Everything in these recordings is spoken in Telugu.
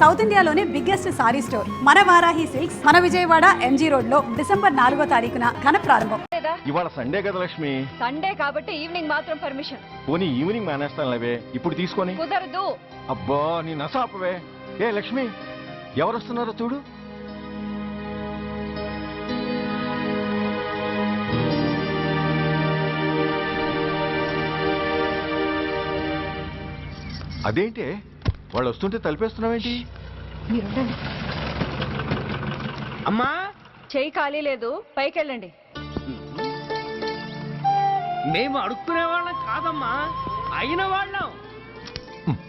సౌత్ ఇండియాలోనే బిగ్గెస్ట్ సారీ స్టోర్ మన వారాహి సిల్క్స్ మన విజయవాడ ఎంజీ రోడ్ లో డిసెంబర్ 4వ తారీఖున ఘన ప్రారంభం. ఇవాళ సండే కదా లక్ష్మి. సండే కాబట్టి ఈవినింగ్ మాత్రం పర్మిషన్. పోనీ ఈవినింగ్ మానేస్తానులేవే, ఇప్పుడు తీసుకొని. కుదరదు. అబ్బా నీ నసాపవే. ఏ లక్ష్మి, ఎవరు వస్తున్నారో చూడు. అదేంటి వాళ్ళు వస్తుంటే తలిపేస్తున్నావేంటి? మీరుండండి. అమ్మా చెయ్యి ఖాళీ లేదు, పైకి వెళ్ళండి. మేము అడుక్కునే వాళ్ళం కాదమ్మా, అయిన వాళ్ళం.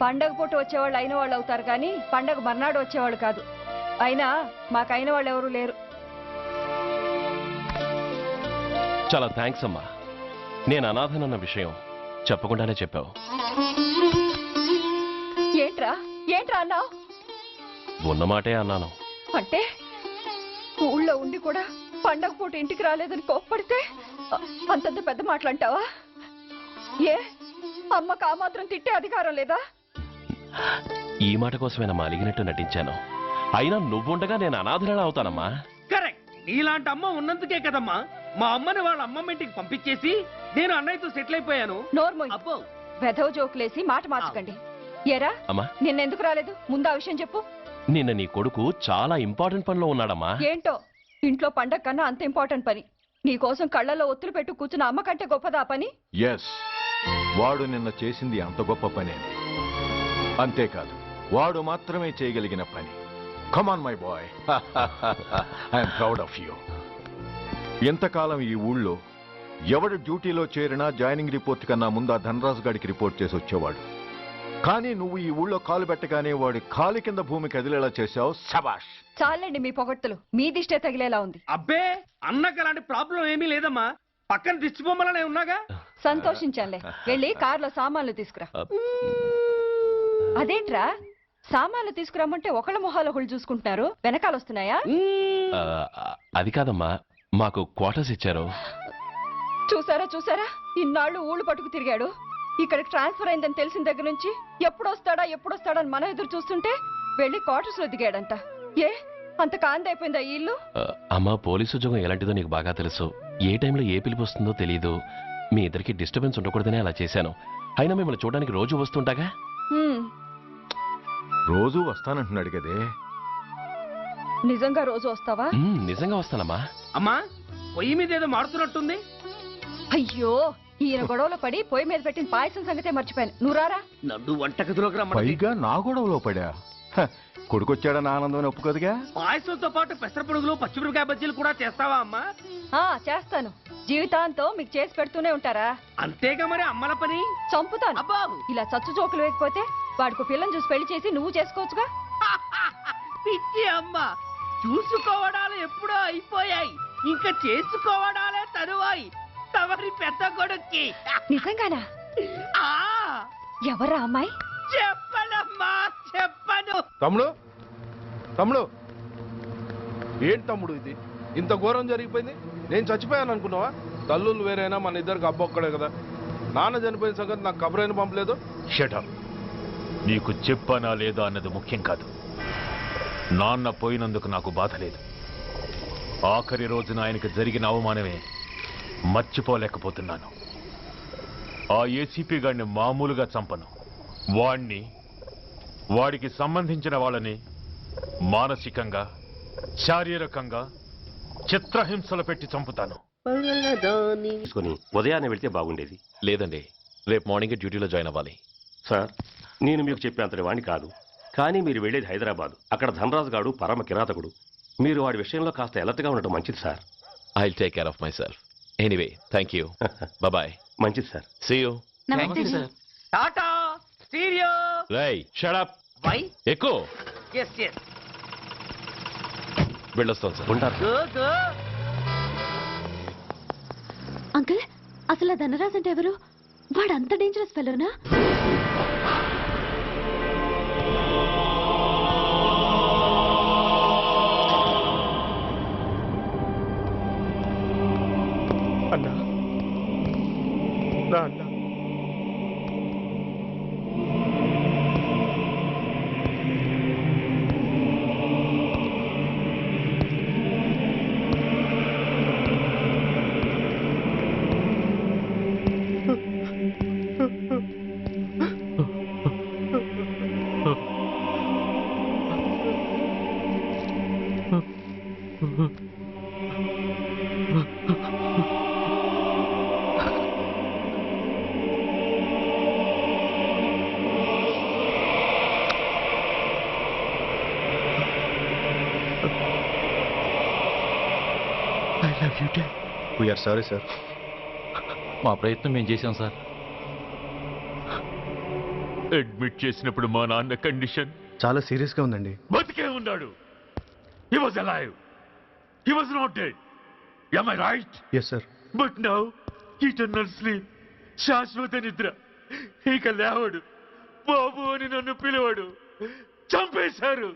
పండగ పూట వచ్చేవాళ్ళు అయిన వాళ్ళు అవుతారు కానీ పండగ మర్నాడు వచ్చేవాళ్ళు కాదు. అయినా మాకైన వాళ్ళు ఎవరు లేరు. చాలా థ్యాంక్స్ అమ్మా. నేను అనాథనన్న విషయం చెప్పకుండానే చెప్పావు. ఏంట్రా ఏంట్రా అన్నావు? ఉన్నమాటే అన్నాను. అంటే ఊళ్ళో ఉండి కూడా పండగ పూట ఇంటికి రాలేదని కోప్పడితే అంతంత పెద్ద మాటలంటావా? ఏ అమ్మకు ఆ మాత్రం తిట్టే అధికారం లేదా? ఈ మాట కోసమేనమ్మా అలిగినట్టు నటించాను. అయినా నువ్వుండగా నేను అనాథనలా అవుతానమ్మా. కరెక్ట్. నీలాంటి అమ్మ ఉన్నందుకే కదమ్మా మా అమ్మని వాళ్ళ అమ్మమ్మ ఇంటికి పంపించేసి నేను అన్నయ్యతో సెటిల్ అయిపోయాను. నోర్మోయ్, అబ్బో వెధవ జోకులేసి మాట మార్చకండి. ఏరా అమ్మా, నిన్నెందుకు రాలేదు? ముందు ఆ విషయం చెప్పు. నిన్న నీ కొడుకు చాలా ఇంపార్టెంట్ పనిలో ఉన్నాడమ్మా. ఏంటో ఇంట్లో పండగ కన్నా అంత ఇంపార్టెంట్ పని. నీ కోసం కళ్ళలో ఒత్తులు పెట్టు కూర్చున్న అమ్మ కంటే గొప్పదా పని? ఎస్, వాడు నిన్న చేసింది అంత గొప్ప పనే. అంతేకాదు, వాడు మాత్రమే చేయగలిగిన పని. Come on my boy, I'm proud of you. ఎంతకాలం ఈ ఊళ్ళో ఎవడు డ్యూటీలో చేరినా జాయినింగ్ రిపోర్ట్ కన్నా ముందు ఆ ధనరాజు గారికి రిపోర్ట్ చేసి వచ్చేవాడు. కానీ నువ్వు ఈ ఊళ్ళో కాలు పెట్టగానే వాడి కాలి కింద భూమి కదిలేలా చేశావు. శబాష్. చాలండి మీ పొగడ్తలు. మీ దిష్టే తగిలేలా ఉంది. అబ్బే అన్నకు అలాంటి ప్రాబ్లం ఏమీ లేదమ్మా, పక్కన దిష్టిబొమ్మలనే ఉన్నాగా. సంతోషించాలే. వెళ్ళి కారులో సామాన్లు తీసుకురా. అదేంట్రా సామాన్లు తీసుకురామంటే ఒకళ్ళ మొహాలు ఒకళ్ళు చూసుకుంటున్నారు, వెనకాల వస్తున్నాయా? అది కాదమ్మా, మాకు క్వార్టర్స్ ఇచ్చారు. చూసారా చూసారా, ఇన్నాళ్ళు ఊళ్ళు పట్టుకు తిరిగాడు. ఇక్కడికి ట్రాన్స్ఫర్ అయిందని తెలిసిన దగ్గర నుంచి ఎప్పుడొస్తాడని మనం ఎదురు చూస్తుంటే వెళ్ళి క్వార్టర్స్ లో దిగాడంట. ఏ అంత కాందైపోయిందా ఈ ఇల్లు? అమ్మా, పోలీసు ఉద్యోగం ఎలాంటిదో నీకు బాగా తెలుసు. ఏ టైంలో ఏ పిలుపు వస్తుందో తెలీదు. మీ ఇద్దరికి డిస్టర్బెన్స్ ఉండకూడదనే అలా చేశాను. అయినా మిమ్మల్ని చూడడానికి రోజు వస్తుంటాగా. రోజు వస్తానంటున్నాడు కదే. నిజంగా రోజు వస్తావా? నిజంగా వస్తానమ్మా. అమ్మా పొయ్యి మీద ఏదో మారుతున్నట్టుంది. అయ్యో, ఈయన గొడవలో పడి పొయ్యి మీద పెట్టిన పాయసం సంగతే మర్చిపోయాను. నువ్వు రారా. నన్ను వంటగదిలోకి రమ్మని. పైగా నా గొడవలో పడా. కొడుకొచ్చాడని ఆనందం ఒప్పుకోదుగా. పాయసంతో పాటు పెసరపొడుగులు పచ్చిమిరపకాయ బజ్జీలు కూడా చేస్తావా అమ్మా? చేస్తాను. జీవితాంతం మీకు చేసి పెడుతూనే ఉంటారా? అంతేగా మరి అమ్మల పని. చంపుతాను. అబ్బా ఇలా చచ్చు జోకులు వేయకపోతే వాడికి పిల్లని చూసి పెళ్లి చేసి నువ్వు చేసుకోవచ్చుగా. పిచ్చి అమ్మ, చూసుకోవడాలు ఎప్పుడో అయిపోయాయి, ఇంకా చేసుకోవడాలే తరువాయి తమరి పెద్ద కొడుక్కి. నిజంగానా? ఎవరా అమ్మాయి? చెప్పనమ్మా, చెప్పను. తమ్ముడు ఏంటి తమ్ముడు ఇది? ఇంత ఘోరం జరిగిపోయింది. నేను చచ్చిపోయాను అనుకున్నావా? తల్లులు వేరైనా మన ఇద్దరికి అబ్బొక్కడే కదా. నాన్న చనిపోయిన సంగతి నాకు కబురైన పంపలేదు. షటప్. నీకు చెప్పనా లేదా అన్నది ముఖ్యం కాదు. నాన్న పోయినందుకు నాకు బాధ లేదు. ఆఖరి రోజున ఆయనకు జరిగిన అవమానమే మర్చిపోలేకపోతున్నాను. ఆ ఏసీపీ గారిని మామూలుగా చంపను. వాడికి సంబంధించిన వాళ్ళని మానసికంగా, శారీరకంగా చిత్రహింసలు పెట్టి చంపుతాను. ఉదయాన్నే వెళ్తే బాగుండేది. లేదండి, రేపు మార్నింగ్ డ్యూటీలో జాయిన్ అవ్వాలి. సార్, నేను మీకు చెప్పేంతటి వాడిని కాదు. కానీ మీరు వెళ్ళేది హైదరాబాద్. అక్కడ ధనరాజు గాడు పరమ కిరాతకుడు. మీరు వాడి విషయంలో కాస్త అలర్ట్గా ఉండటం మంచిది sir. I will take care of myself. Anyway, thank you. Bye. మంచిది sir. See you. Tata stereo. రేయ్, షట్ అప్. వై? ఎక్కువ. yes వెళ్ళొస్తాను సార్. ఉంటారు. go go. అంకుల్, అసలు ఆ ధనరాజ్ అంటే ఎవరు? వాడు అంత డేంజరస్ ఫెలోనా? అన్నా, నా అన్నా, వీఆర్ సారీ సార్. మా ప్రయత్నం మేము చేశాం సార్. అడ్మిట్ చేసినప్పుడు మా నాన్న కండిషన్ చాలా సీరియస్గా ఉందండి. బతికే ఉన్నాడు. He was alive. He was not dead. Am I right? Yes sir. But now, eternal sleep. శాశ్వత నిద్ర. ఇక లేవడు. బాబు అని నన్ను పిలవడు. చంపేశారు.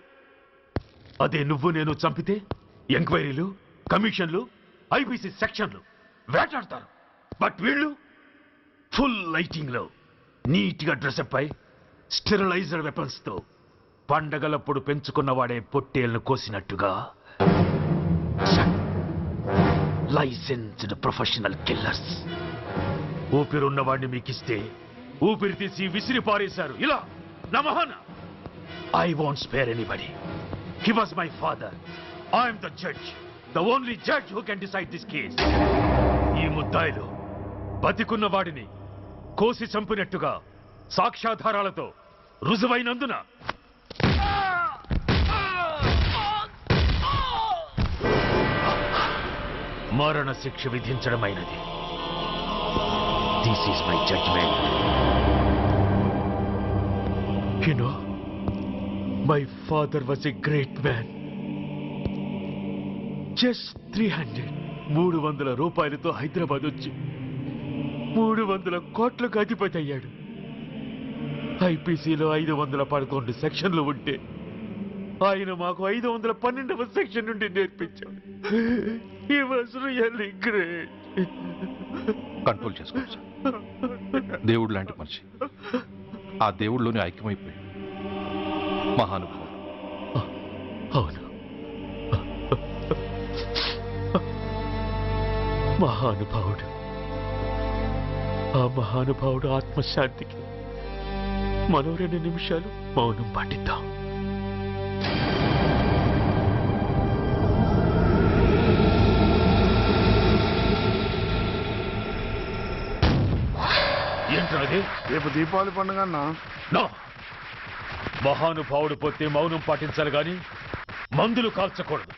అదే నువ్వు నేను చంపితే ఎంక్వైరీలు, కమిషన్లు, ఐపీసీ సెక్షన్లు వేటాడతారు. బట్ వీళ్ళు ఫుల్ లైటింగ్ లో నీట్ గా డ్రెస్అప్ అయి స్టెరిలైజర్ వెపన్స్ తో పండగలప్పుడు పెంచుకున్నవాడే పొట్టేళ్లను కోసినట్టుగా లైసెన్స్డ్ ప్రొఫెషనల్ కిల్లర్స్. ఊపిరున్నవాడిని మీకిస్తే ఊపిరి తీసి విసిరి పారేశారు. ఇలా నా మహాన. I won't spare anybody. He was my father. I'm the judge. The only judge who can decide this case. ఈ ముద్దాయిలు బతికున్న వాడిని కోసి చంపినట్టుగా సాక్ష్యాధారాలతో రుజువైనందున మరణ శిక్ష విధించడమైనది. This is my judgement. You know, my father was a great man. Just 300 రూపాయలతో హైదరాబాద్ వచ్చి 300 కోట్లకు అధిపతి అయ్యాడు. ఐపీసీలో 511 సెక్షన్లు ఉంటే ఆయన మాకు 512వ సెక్షన్ నుండి నేర్పించాడు. He was really great. Control చేసుకోండి సార్. దేవుడు లాంటి మనిషి. ఆ దేవుడిలోనే ఐక్యమైపోయాడు. మహానుభావుడు. అవును, మహానుభావుడు. ఆ మహానుభావుడు ఆత్మశాంతికి మరో 2 నిమిషాలు మౌనం పాటిద్దాం. ఏంటది? రేపు దీపావళి పండుగ అన్నా. నో, మహానుభావుడు పోతే మౌనం పాటించాలి గాని మందులు కాల్చకూడదు.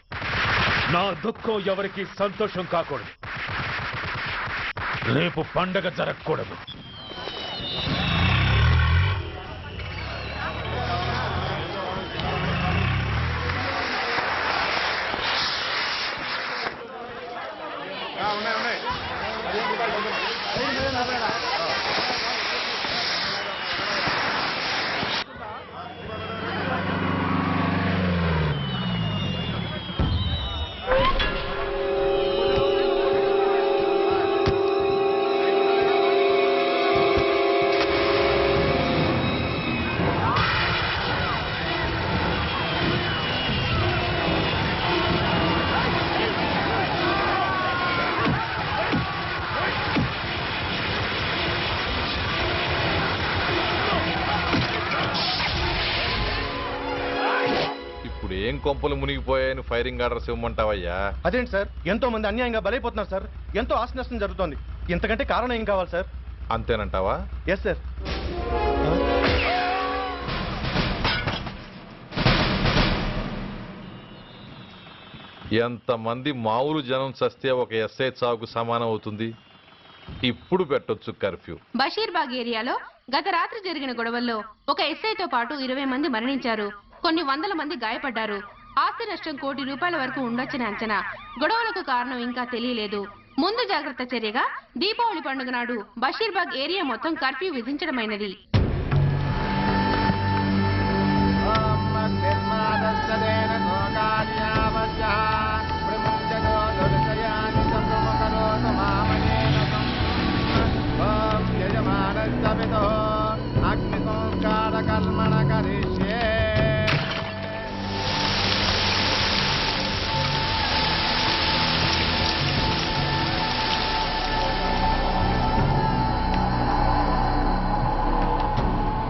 నా దుఃఖం ఎవరికి సంతోషం కాకూడదు. రేపు పండగ జరగకూడదు. ఏం కొంపలు మునిగిపోయాయని ఫైరింగ్ ఆర్డర్స్ ఇవ్వమంటావయ్యా? అదేంటి సార్, ఎంతో మంది అన్యాయంగా బలైపోతున్నారు సార్. ఎంతో ఆస్తి నష్టం జరుగుతోంది. ఇంతకంటే కారణం ఏం కావాలి సార్? అంతేనంటావా? Yes sir. ఎంతమంది మామూలు జనం చస్తే ఒక ఎస్ఐ చావుకు సమానం అవుతుంది. ఇప్పుడు పెట్టొచ్చు కర్ఫ్యూ. బషీర్బాగ్ ఏరియాలో గత రాత్రి జరిగిన గొడవల్లో ఒక ఎస్ఐతో పాటు 20 మంది మరణించారు. కొన్ని వందల మంది గాయపడ్డారు. ఆస్తి నష్టం ₹1 కోటి వరకు ఉండొచ్చని అంచనా. గొడవలకు కారణం ఇంకా తెలియలేదు. ముందు జాగ్రత్త చర్యగా దీపావళి పండుగ నాడు బషీర్బాగ్ ఏరియా మొత్తం కర్ఫ్యూ విధించడమైనది.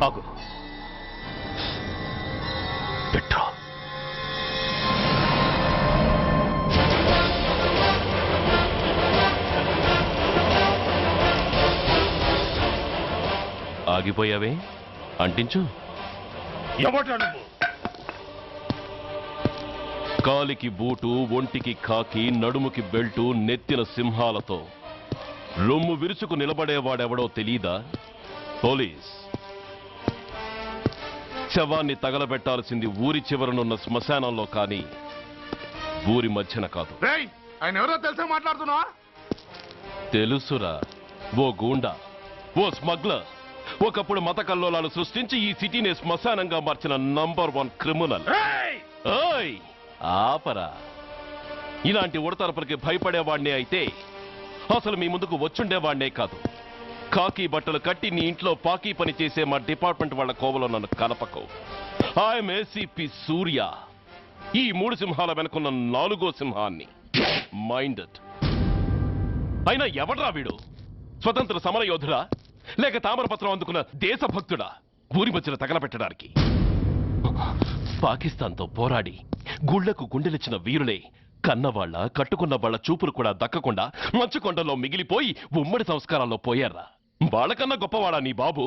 ఆగు. పెట్రోల్. ఆగిపోయావే అంటించు. ఎవట నువ్వు? కాలికి బూటు, ఒంటికి కాకి, నడుముకి బెల్టు, నెత్తిన సింహాలతో రొమ్ము విరుచుకు నిలబడేవాడెవడో తెలీదా? పోలీస్. శవాన్ని తగలబెట్టాల్సింది ఊరి చివరనున్న శ్మశానంలో కానీ ఊరి మధ్యన కాదు. ఆయన ఎవరో తెలుసా మాట్లాడుతున్నావా? తెలుసురా, ఓ గూండా, ఓ స్మగ్లర్, ఒకప్పుడు మత కల్లోలాలు సృష్టించి ఈ సిటీని శ్మశానంగా మార్చిన నంబర్ 1 క్రిమినల్. ఓయ్ ఆపరా. ఇలాంటి ఉడతరపులకి భయపడేవాణ్ణే అయితే అసలు మీ ముందుకు వచ్చుండేవాణ్ణే కాదు. కాకి బట్టలు కట్టి నీ ఇంట్లో పాకీ పని చేసే మా డిపార్ట్మెంట్ వాళ్ళ కోవలో నన్ను కలపకు. ఐఎమ్ ఏసీపీ సూర్య, ఈ 3 సింహాల వెనుకున్న 4వ సింహాన్ని. మైండెడ్. అయినా ఎవడ్రా వీడు? స్వతంత్ర సమర యోధుడా లేక తామరపత్రం అందుకున్న దేశభక్తుడా ఊరి మధ్యన తగలబెట్టడానికి? పాకిస్తాన్తో పోరాడి గుళ్లకు గుండెలిచ్చిన వీరులే కన్నవాళ్ల కట్టుకున్న వాళ్ల చూపులు కూడా దక్కకుండా మంచుకొండలో మిగిలిపోయి ఉమ్మడి సంస్కారాల్లో పోయారా? వాళ్ళకన్నా గొప్పవాడా నీ బాబు?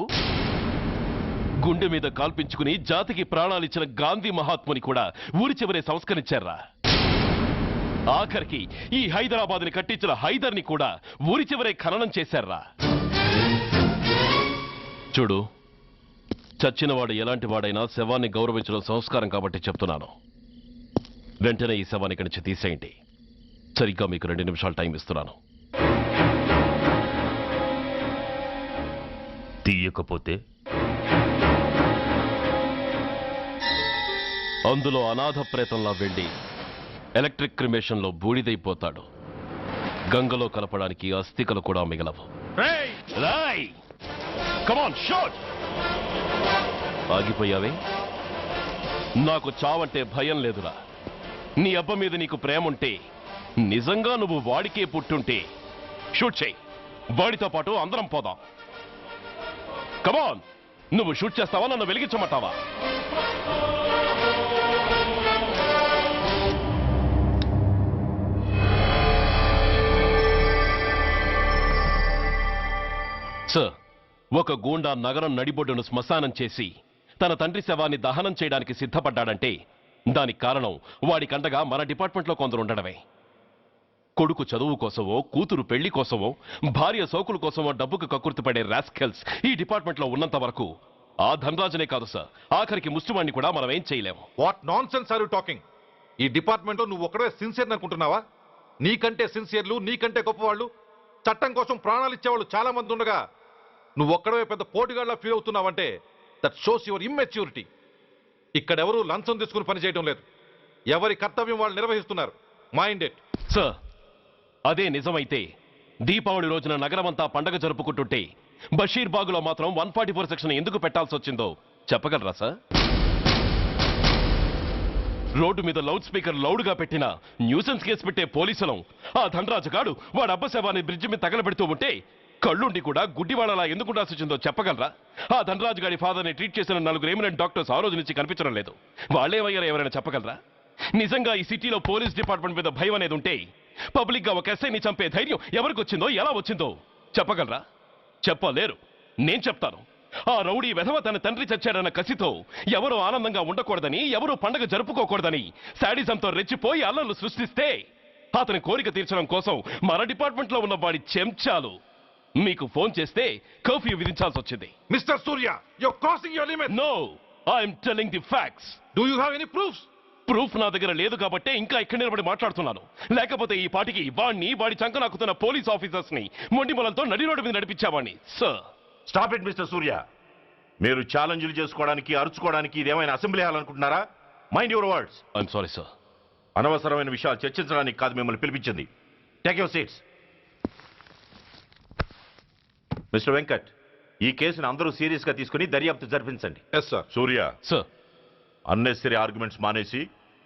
గుండె మీద కాల్పించుకుని జాతికి ప్రాణాలిచ్చిన గాంధీ మహాత్ముని కూడా ఊరి చివరే సంస్కరించారా? ఆఖరికి ఈ హైదరాబాద్ని కట్టించిన హైదర్ని కూడా ఊరి చివరే ఖననం చేశారా? చూడు, చచ్చినవాడు ఎలాంటి వాడైనా శవాన్ని గౌరవించడం సంస్కారం కాబట్టి చెప్తున్నాను. వెంటనే ఈ శవాన్ని ఇక్కడి నుంచి తీసేయండి. సరిగ్గా మీకు 2 నిమిషాలు టైం ఇస్తున్నాను. తీయకపోతే అందులో అనాథ ప్రేతంలా వెళ్లి ఎలక్ట్రిక్ క్రిమేషన్లో బూడిదైపోతాడు. గంగలో కలపడానికి అస్థికలు కూడా మిగలవు. Come on shoot. ఆగిపోయావే? నాకు చావంటే భయం లేదురా. నీ అబ్బ మీద నీకు ప్రేముంటే, నిజంగా నువ్వు వాడికే పుట్టుంటే షూట్ చేయి. వాడితో పాటు అందరం పోదాం. కమాన్. నువ్వు షూట్ చేస్తావా, నన్ను వెలిగించమంటావా? సార్, ఒక గూండా నగరం నడిబొడ్డును శ్మశానం చేసి తన తండ్రి శవాన్ని దహనం చేయడానికి సిద్ధపడ్డాడంటే దానికి కారణం వాడికండగా మన డిపార్ట్మెంట్లో కొందరు ఉండడమే. కొడుకు చదువు కోసమో, కూతురు పెళ్లి కోసమో, భార్య సోకుల కోసమో డబ్బుకు కక్కుర్తిపడే రాస్కెల్స్ ఈ డిపార్ట్మెంట్లో ఉన్నంత వరకు ఆ ధనరాజునే కాదు సార్, ఆఖరికి ముష్టివాణ్ణి కూడా మనం ఏం చేయలేము. What nonsense are you talking? ఈ డిపార్ట్మెంట్లో నువ్వు ఒక్కడే సిన్సియర్ అనుకుంటున్నావా? నీకంటే సిన్సియర్లు, నీకంటే గొప్పవాళ్ళు, చట్టం కోసం ప్రాణాలు ఇచ్చేవాళ్ళు చాలా మంది ఉండగా నువ్వు ఒక్కడే పెద్ద పోటీగాళ్ళ ఫీల్ అవుతున్నావంటే దట్ షోస్ యువర్ ఇమ్మెచ్యూరిటీ. ఇక్కడెవరూ లంచం తీసుకుని పనిచేయడం లేదు. ఎవరి కర్తవ్యం వాళ్ళు నిర్వహిస్తున్నారు. Mind it. సార్, అదే నిజమైతే దీపావళి రోజున నగరమంతా పండగ జరుపుకుంటుంటే బషీర్ బాగులో మాత్రం 144 సెక్షన్ ఎందుకు పెట్టాల్సి వచ్చిందో చెప్పగలరా సార్? రోడ్డు మీద లౌడ్ స్పీకర్ లౌడ్గా పెట్టిన న్యూసెన్స్ కేసు పెట్టే పోలీసులం ఆ ధనరాజు గాడు వాడు అబ్బ శవాన్ని బ్రిడ్జి మీద తగలబెడుతూ ఉంటే కళ్ళుండి కూడా గుడ్డివాళ్ళలా ఎందుకు ఉండాల్సి వచ్చిందో చెప్పగలరా? ఆ ధనరాజు గారి ఫాదర్ని ట్రీట్ చేసిన 4 ఎమినెంట్ డాక్టర్స్ ఆ రోజు నుంచి కనిపించడం లేదు. వాళ్ళేమయ్యారో ఎవరైనా చెప్పగలరా? నిజంగా ఈ సిటీలో పోలీస్ డిపార్ట్మెంట్ మీద భయం అనేది ఉంటే పబ్లిక్ గా ఒక ఎస్ఐని చంపే ధైర్యం ఎవరికి వచ్చిందో, ఎలా వచ్చిందో చెప్పగలరా? చెప్పలేరు. నేను చెప్తాను. ఆ రౌడీ వెధవ తన తండ్రి చచ్చాడన్న కసితో ఎవరూ ఆనందంగా ఉండకూడదని, ఎవరూ పండగ జరుపుకోకూడదని శాడిజంతో రెచ్చిపోయి అల్లర్లు సృష్టిస్తే అతని కోరిక తీర్చడం కోసం మన డిపార్ట్మెంట్ లో ఉన్న వాడి చెంచాలు మీకు ఫోన్ చేస్తే కర్ఫ్యూ విధించాల్సి వచ్చింది. Mister Surya, you're crossing your limit. No, I'm telling the facts. Do you have any proofs? Proof నా దగ్గర లేదు కాబట్టే ఇంకా ఇక్కడ నిలబడి మాట్లాడుతున్నాను. లేకపోతే ఈ పాటికి వాడి చంక నాకుతున్న పోలీస్ ఆఫీసర్స్ ని మొండి మొలంతో నడి రోడ్డు మీద నడిపించావాణ్ణి. Sir, stop it mister Surya. మీరు ఛాలెంజ్లు చేసుకోవడానికి, అరుచుకోవడానికి ఇదేమైనా అసెంబ్లీ హాల్ అనుకుంటున్నారా? Mind your words. I'm sorry sir. అనవసరమైన విషయాలు చర్చించడానికి కాదు మిమ్మల్ని పిలిపించింది. Take your seats. Mister Venkat, ఈ కేసును అందరూ సీరియస్ గా తీసుకుని దర్యాప్తు జరిపించండి. Yes sir. Surya, sir, unnecessary arguments మానేసి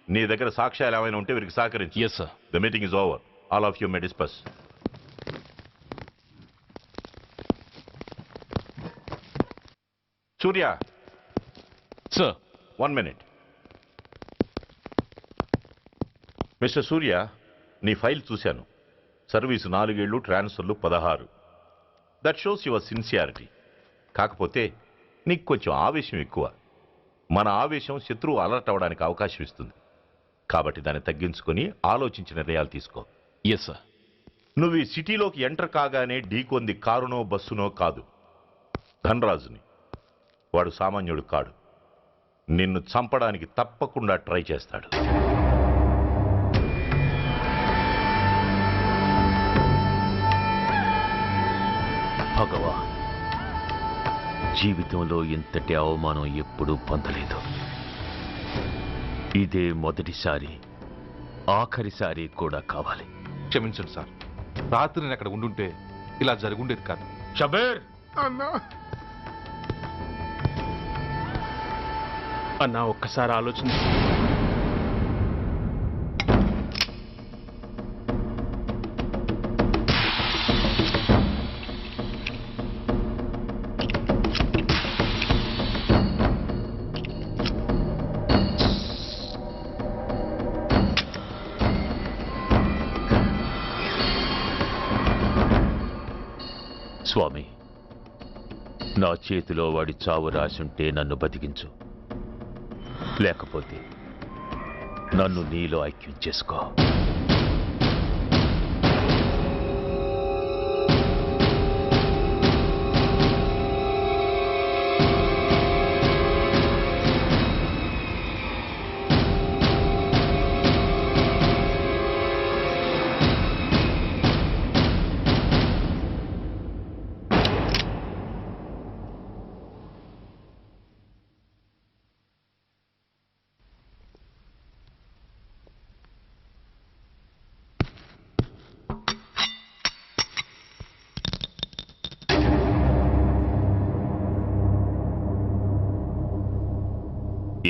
నీ దగ్గర సాక్ష్యాలు ఏమైనా ఉంటే వీరికి సహకరించి. Yes sir. The meeting is over. All of you may discuss. Surya, sir, 1 minute. Mister సూర్య, నీ ఫైల్ చూశాను. సర్వీసు 4 ఏళ్లు, ట్రాన్స్ఫర్లు 16. That shows your sincerity. కాకపోతే నీకు కొంచెం ఆవేశం ఎక్కువ. మన ఆవేశం శత్రువు అలర్ట్ అవ్వడానికి అవకాశం ఇస్తుంది. కాబట్టి దాన్ని తగ్గించుకొని ఆలోచించిన నిర్ణయాలు తీసుకో. Yes sir. నువ్వు ఈ సిటీలోకి ఎంటర్ కాగానే ఢీకొంది కారునో బస్సునో కాదు, ధనరాజుని. వాడు సామాన్యుడు కాడు. నిన్ను చంపడానికి తప్పకుండా ట్రై చేస్తాడు. భగవాన్, జీవితంలో ఇంతటి అవమానం ఎప్పుడూ పొందలేదు. ఇదే మొదటిసారి, ఆఖరిసారి కూడా కావాలి. క్షమించండి సార్, రాత్రి నేను అక్కడ ఉండుంటే ఇలా జరుగుండేది కాదు. షబీర్ అన్నా అన్నా ఒక్కసారి ఆలోచన. స్వామి, నా చేతిలో వాడి చావు రాసుంటే నన్ను బతికించు, లేకపోతే నన్ను నీలో ఐక్యం చేసుకో.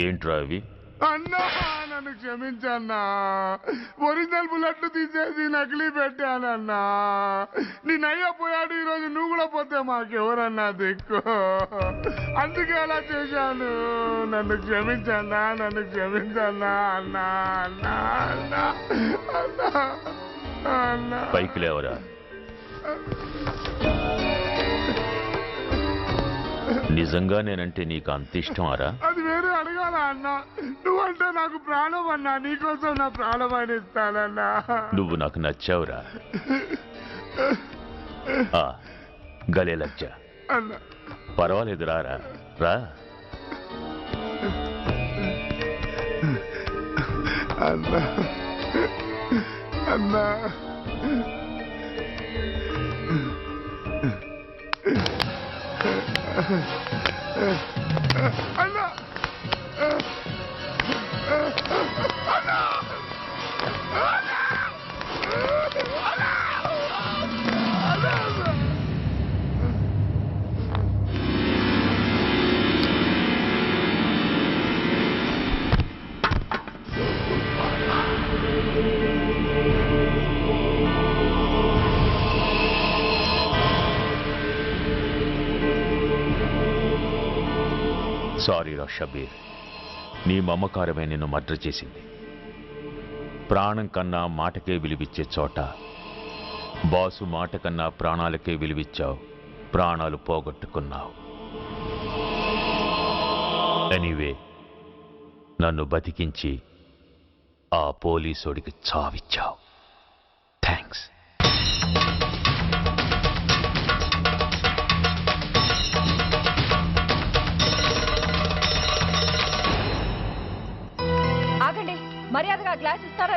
ఏంట్రా అవి? అన్నా నన్ను క్షమించన్నా. ఒరిజినల్ బుల్లెట్లు తీసేసి నకిలీ పెట్టానన్నా. నేనయ్యా పోయాడు, ఈరోజు నువ్వు కూడా పోతే మాకెవరన్నా దిక్కు. అందుకే అలా చేశాను. నన్ను క్షమించన్నా, నన్ను క్షమించన్నా అన్నా. అన్నా అన్నా అన్నా అన్నా. పైకి లేవరా. నిజంగా నేనంటే నీకు అంత ఇష్టం అరా? అది వేరే అడగాల అన్నా. నువ్వంటే నాకు ప్రాణం అన్నా. నీకోసం నా ప్రాణమైన ఇస్తానన్నా. నువ్వు నాకు నచ్చావురా. గలే లజ్జ. అన్నా పర్వాలేదు, రారా రా. అన్నా అన్నా అన్నా అన్నా సారీ రా షబీర్, నీ మమకారమే నిన్ను మర్డర్ చేసింది. ప్రాణం కన్నా మాటకే విలువిచ్చే చోట బాసు మాట కన్నా ప్రాణాలకే విలువిచ్చావు. ప్రాణాలు పోగొట్టుకున్నావు. ఎనీవే, నన్ను బతికించి ఆ పోలీసోడికి చావిచ్చావు. థ్యాంక్స్. ఆగండి, మర్యాదగా గ్లాస్ ఇస్తారా